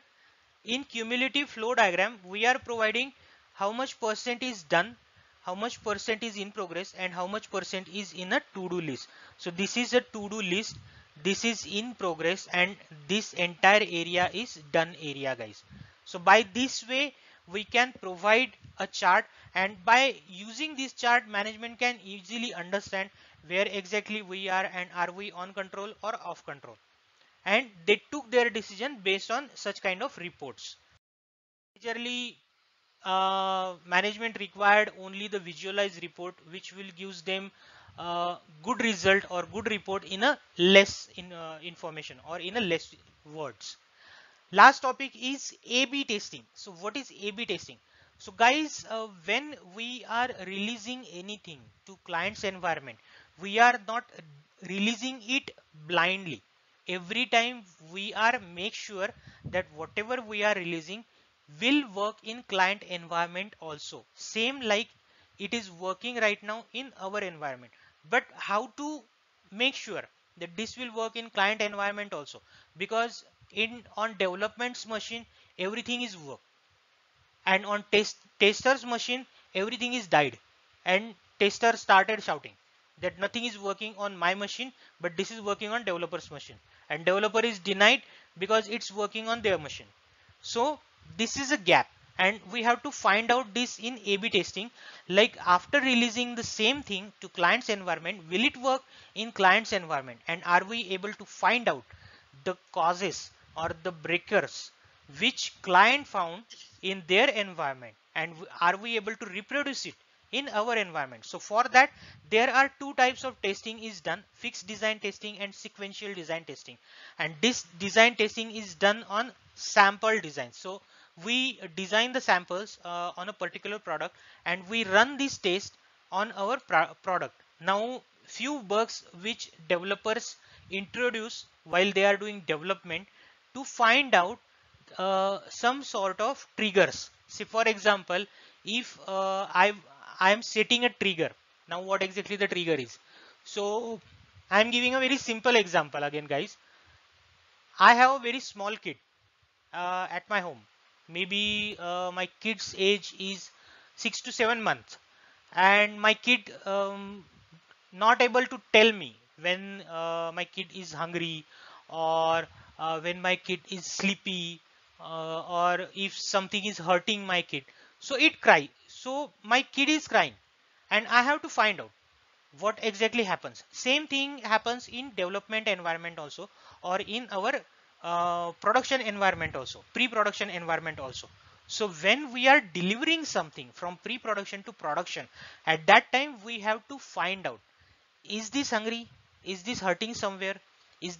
In cumulative flow diagram, we are providing how much percent is done, how much percent is in progress, and how much percent is in a to-do list. So this is a to-do list, this is in progress, and this entire area is done area, guys. So by this way, we can provide a chart, and by using this chart, management can easily understand where exactly we are and are we on control or off control, and they took their decision based on such kind of reports. Majorly management required only the visualized report, which will gives them good result or good report in a less information or in a less words. Last topic is A/B testing. So what is A/B testing? So guys, when we are releasing anything to client's environment, we are not releasing it blindly. Every time we are make sure that whatever we are releasing will work in client environment also. Same like it is working right now in our environment. But how to make sure that this will work in client environment also? Because in on development's machine everything is work, and on testers machine everything is died, and tester started shouting that nothing is working on my machine, but this is working on developer's machine, and developer is denied because it's working on their machine. So this is a gap, and we have to find out this in A/B testing. Like after releasing the same thing to client's environment, will it work in client's environment, and are we able to find out the causes or the breakers which client found in their environment, and are we able to reproduce it in our environment? So for that, there are two types of testing is done: fixed design testing and sequential design testing. And this design testing is done on sample design. So we design the samples on a particular product, and we run this test on our product. Now few bugs which developers introduce while they are doing development, to find out some sort of triggers. See, for example, if I am setting a trigger, Now what exactly the trigger is? So I'm giving a very simple example again, guys. I have a very small kid at my home. Maybe my kid's age is 6 to 7 months, and my kid not able to tell me when my kid is hungry, or when my kid is sleepy, or if something is hurting my kid. So it cry. So my kid is crying, and I have to find out what exactly happens. Same thing happens in development environment also, or in our production environment also, pre-production environment also. So when we are delivering something from pre-production to production, at that time we have to find out, is this hungry, is this hurting somewhere, is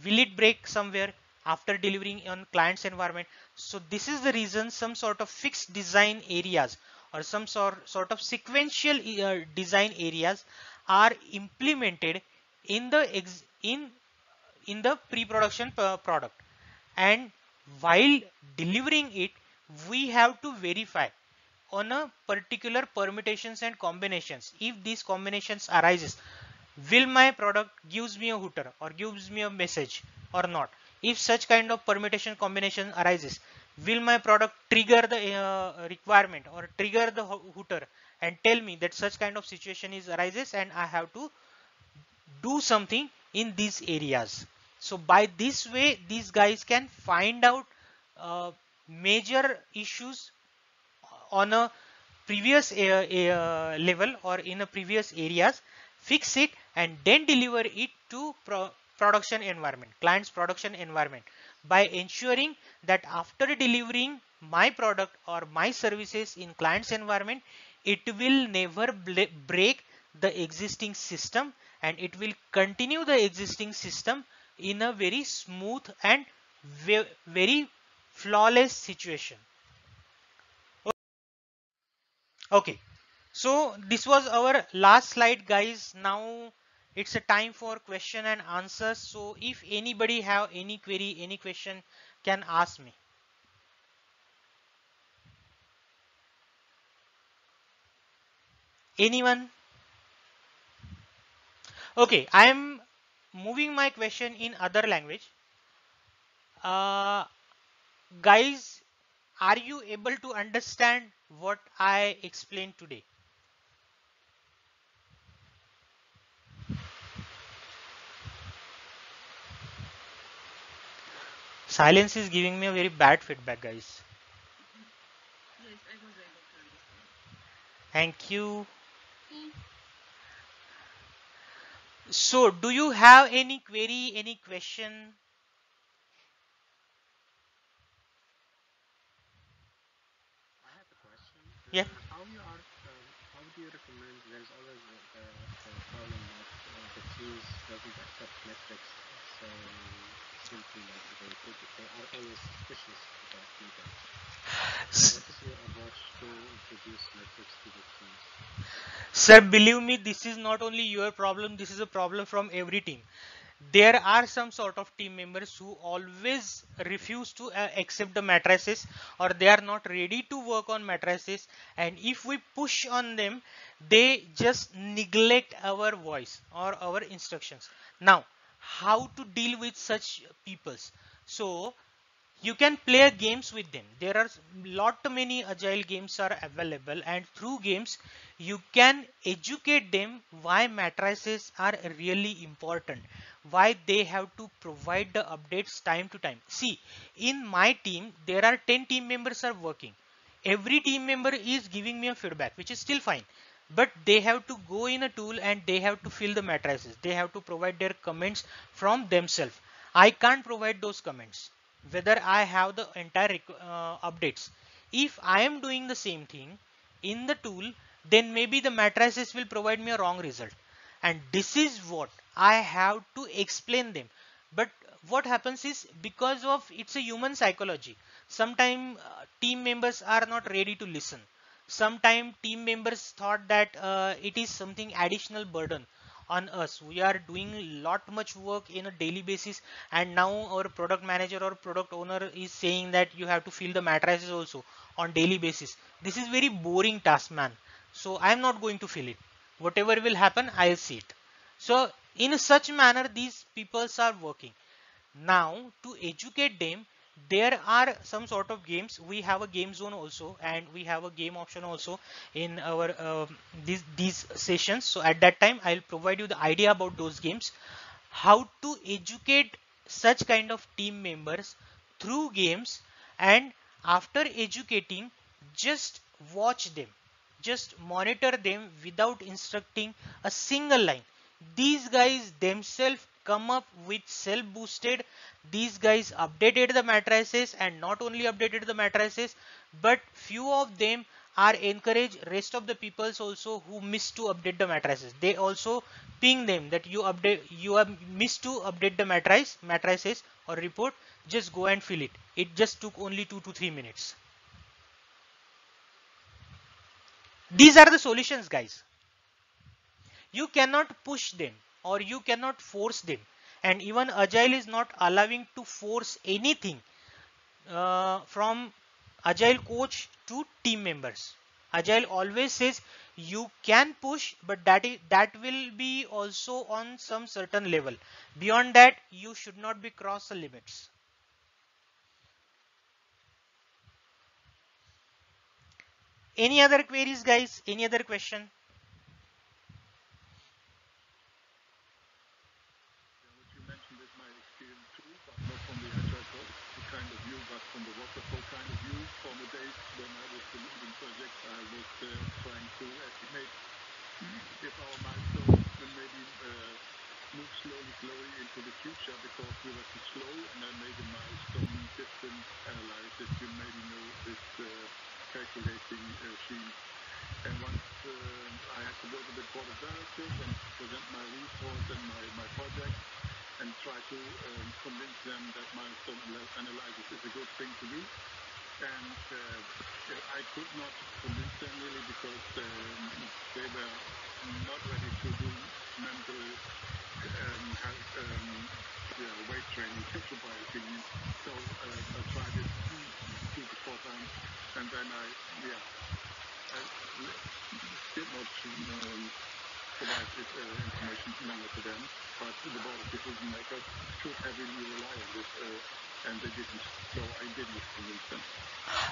will it break somewhere after delivering on client's environment. So this is the reason some sort of fixed design areas, or some sort of sequential design areas are implemented in the in the pre-production product. And while delivering it, we have to verify on a particular permutations and combinations. If these combinations arises, will my product gives me a hooter or gives me a message or not? If such kind of permutation combination arises, will my product trigger the requirement or trigger the hooter and tell me that such kind of situation is arises and I have to do something in these areas. So by this way, these guys can find out major issues on a previous level or in a previous areas, fix it, and then deliver it to production environment, client's production environment, by ensuring that after delivering my product or my services in client's environment, it will never break the existing system, and it will continue the existing system in a very smooth and very flawless situation. Okay, so this was our last slide, guys. Now it's a time for question and answers. So if anybody have any query, any question, can ask me. Anyone? Okay, I am moving my question in other language. Uh, Guys, are you able to understand what I explained today? Silence is giving me a very bad feedback, guys. Yes, I was able to understand. Thank you. So, do you have any query, any question? I have a question. Yeah. How do you recommend? There's always the problem that the teams doesn't accept metrics so simply. Like they are always suspicious about feedback. So what is your approach to introduce metrics to the teams? Sir, believe me, this is not only your problem, this is a problem from every team. There are some sort of team members who always refuse to accept the matrices, or they are not ready to work on matrices, and if we push on them, they just neglect our voice or our instructions. Now, how to deal with such peoples? So you can play games with them. There are lot many agile games are available, and through games you can educate them why matrices are really important, why they have to provide the updates time to time. See, in my team there are 10 team members are working. Every team member is giving me a feedback, which is still fine, but they have to go in a tool and they have to fill the matrices. They have to provide their comments from themselves. I can't provide those comments whether I have the entire updates. If I am doing the same thing in the tool, then maybe the matrices will provide me a wrong result. And this is what I have to explain them. But what happens is, because of it's a human psychology, sometimes team members are not ready to listen. Sometimes team members thought that it is something additional burden on us. We are doing lot much work in a daily basis, and now our product manager or product owner is saying that you have to fill the matrices also on daily basis. This is very boring task, man. So I am not going to fill it. Whatever will happen, I'll see it. So in such manner, these peoples are working. Now to educate them, there are some sort of games. We have a game zone also, and we have a game option also in our these sessions. So at that time, I'll provide you the idea about those games, how to educate such kind of team members through games. And after educating, just watch them, just monitor them without instructing a single line. These guys themselves come up with self boosted. These guys updated the matrices, and not only updated the matrices, but few of them are encourage rest of the peoples also who miss to update the matrices. They also ping them that you have missed to update the matrices or report. Just go and fill it. It just took only 2 to 3 minutes. These are the solutions, guys. You cannot push them or you cannot force them, and even Agile is not allowing to force anything from Agile coach to team members. Agile always says you can push, but that will be also on some certain level. Beyond that, you should not be cross the limits. Any other queries, guys? Any other question? What you mentioned is my experience too, but not from the agile kind of view, but from the waterfall kind of view. From the days when I was leading projects, I was trying to estimate if our milestones will maybe move slowly into the future because we were too slow, and I made a milestone distance analysis. You maybe know this calculating sheet. And once I had to work with the board of directors and present my report and my project and try to convince them that milestone analysis is a good thing to do. And I could not convince them really because they were not ready to do mental weight training, in my opinion. So I tried it 2 to 4 times, and then I did not provide this information longer to them. But the board of decision makers should heavily rely on this, and they didn't. So I didn't convince them.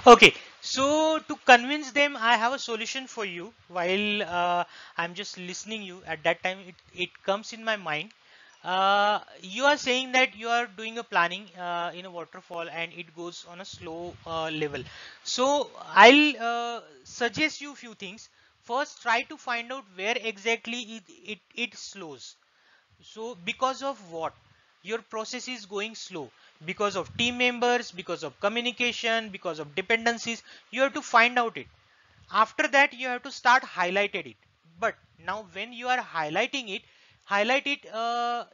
Okay, so to convince them, I have a solution for you. While I'm just listening you, at that time it comes in my mind. You are saying that you are doing a planning in a waterfall and it goes on a slow level. So I'll suggest you few things. First, try to find out where exactly it slows. So because of what? Your process is going slow because of team members, because of communication, because of dependencies. You have to find out it. After that, you have to start highlighted it. But now when you are highlighting it, highlight it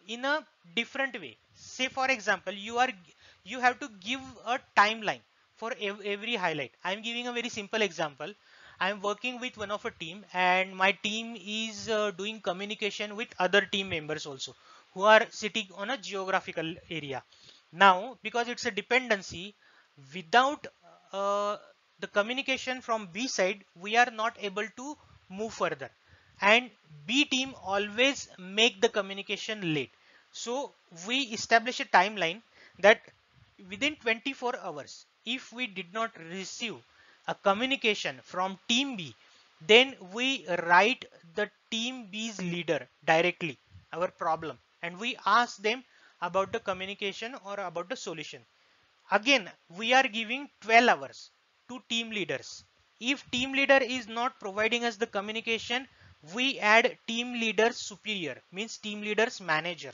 in a different way. Say for example, you have to give a timeline for every highlight. I'm giving a very simple example. I'm working with one of a team, and my team is doing communication with other team members also who are sitting on a geographical area. Now, because it's a dependency, without uh, the communication from B side, we are not able to move further. And B team always make the communication late. So we establish a timeline that within 24 hours, if we did not receive a communication from team B, then we write the team B's leader directly our problem, and we ask them about the communication or about the solution. Again, we are giving 12 hours to team leaders. If team leader is not providing us the communication, we add team leader superior, means team leaders manager.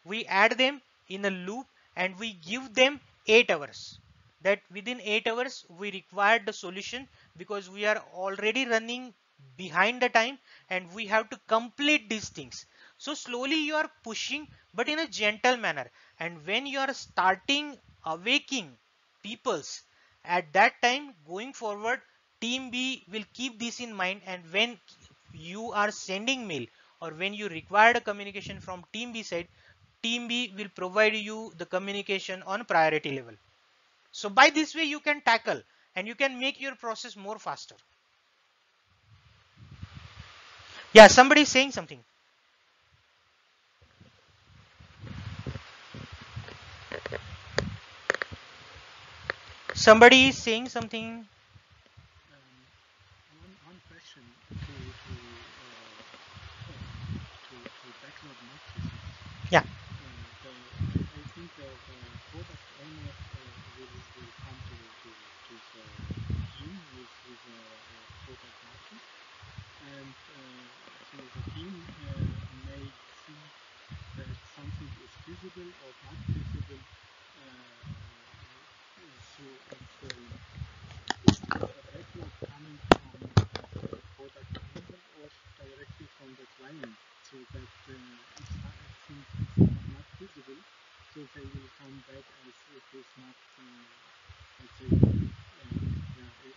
We add them in a loop and we give them 8 hours. That within 8 hours we require the solution, because we are already running behind the time and we have to complete these things. So slowly you are pushing, but in a gentle manner. And when you are starting awaking peoples, at that time going forward, team B will keep this in mind. And when you are sending mail or when you require a communication from team B side, team B will provide you the communication on priority level. So by this way you can tackle and you can make your process more faster. Yeah, somebody is saying something. Somebody is saying something. One question to backlog matrices. Yeah. I think the product owner will come to the team with a product matrix, and so the team may see that something is feasible or not feasible. So is the backlog coming from the product owner or directly from the client? So that if things are not feasible, so they will come back as it is not, let's say,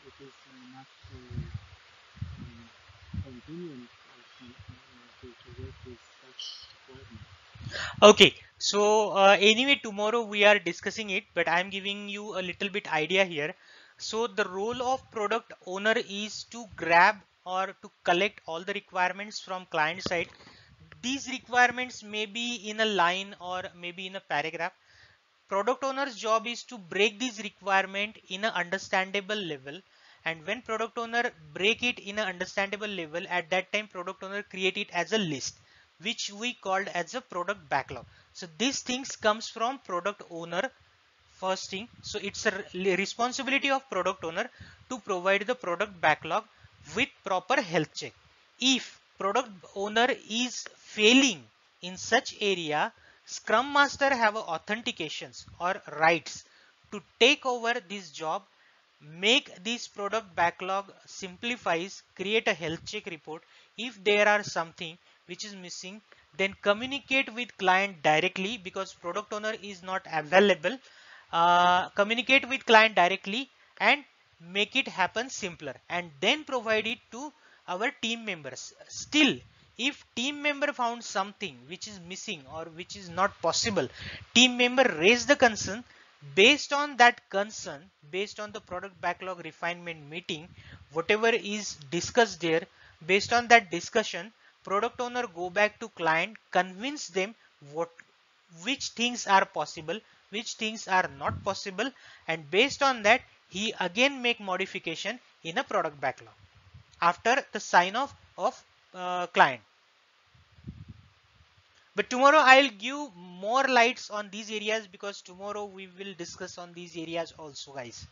it is not convenient or something to work with such requirements. Okay, so anyway, tomorrow we are discussing it, but I'm giving you a little bit idea here. So the role of product owner is to grab or to collect all the requirements from client side. These requirements may be in a line or maybe in a paragraph. Product owner's job is to break these requirement in an understandable level, and when product owner break it in an understandable level, at that time product owner create it as a list, which we called as a product backlog. So these things comes from product owner first thing. So it's a responsibility of product owner to provide the product backlog with proper health check. If product owner is failing in such area, Scrum Master have authentications or rights to take over this job, make this product backlog simplifies, create a health check report. If there are something which is missing, then communicate with client directly, because product owner is not available. Communicate with client directly and make it happen simpler, and then provide it to our team members. Still, if team member found something which is missing or which is not possible, team member raise the concern. Based on that concern, based on the product backlog refinement meeting, whatever is discussed there, based on that discussion, product owner go back to client, convince them what which things are possible, which things are not possible, and based on that he again make modification in a product backlog after the sign off of client. But tomorrow I'll give more lights on these areas, because tomorrow we will discuss on these areas also, guys.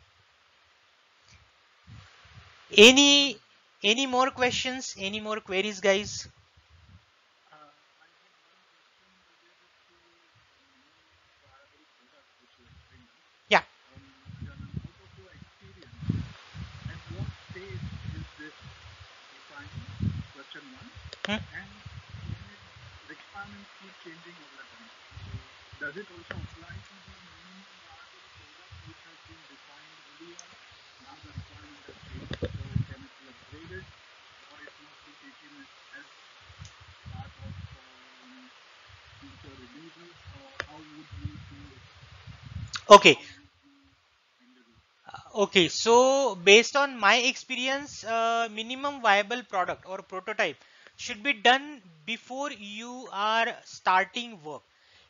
Any more questions, any more queries, guys? I have one question related to viable product which you explained us. Yeah. Janan, out of your experience, at what stage is this defined? Question one. Hmm? And when it requirements keep changing all the time. So does it also apply to the minimum viable product which has been defined earlier? Now the requirement has changed, so can it be upgraded, or it must be taken as part of future releases, or how would you do it? Okay. How would you handle it? Okay, so based on my experience, minimum viable product or prototype should be done before you are starting work.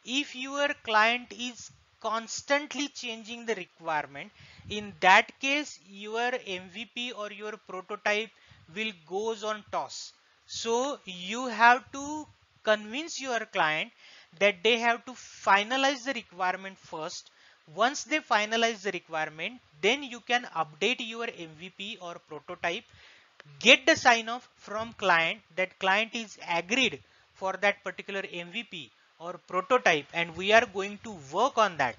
If your client is constantly changing the requirement, in that case your MVP or your prototype will goes on toss. So you have to convince your client that they have to finalize the requirement first. Once they finalize the requirement, then you can update your MVP or prototype, get the sign off from client that client is agreed for that particular MVP or prototype, and we are going to work on that.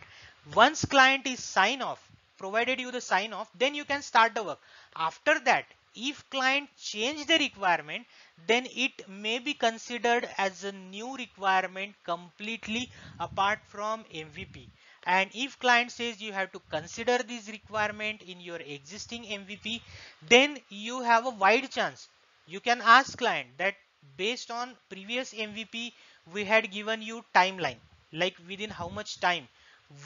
Once client is sign off, provided you the sign off, then you can start the work. After that, if client change the requirement, then it may be considered as a new requirement completely apart from MVP. And if client says you have to consider this requirement in your existing MVP, then you have a wide chance. You can ask client that based on previous MVP, we had given you timeline, like within how much time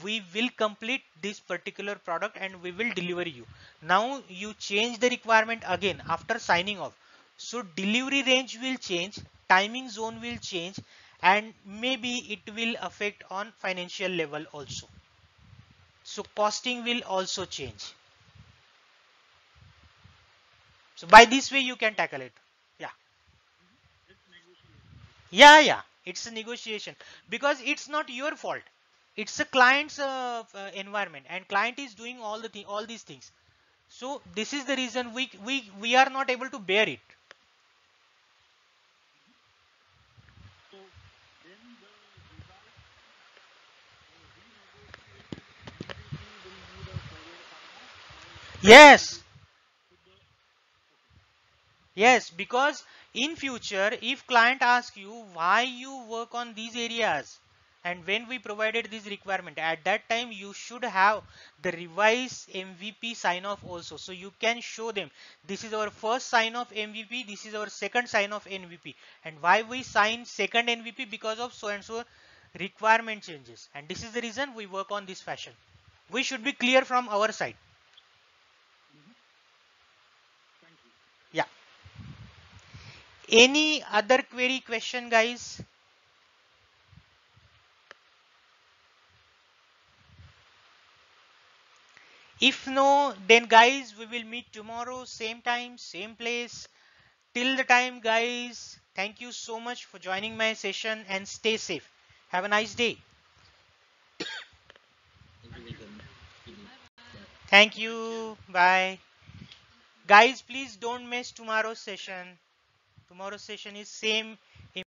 we will complete this particular product and we will deliver you. Now you change the requirement again after signing off. So delivery range will change, timing zone will change, and maybe it will affect on financial level also. So costing will also change. So by this way you can tackle it. Yeah. Yeah. It's a negotiation because it's not your fault. It's a client's environment, and client is doing all these things. So this is the reason we are not able to bear it. So then the result renegotiating MVP will need a further sign-off, or Yes. should the Yes, because in future, if client asks you why you work on these areas, and when we provided this requirement, at that time you should have the revised MVP sign off also. So you can show them this is our first sign off MVP, this is our second sign off MVP, and why we sign second MVP because of so and so requirement changes, and this is the reason we work on this fashion. We should be clear from our side. thank you. Yeah. Any other query question, guys? If no, then guys, we will meet tomorrow, same time, same place. Till the time, guys, thank you so much for joining my session and stay safe. Have a nice day. Thank you. Bye. Guys, please don't miss tomorrow's session. Tomorrow's session is same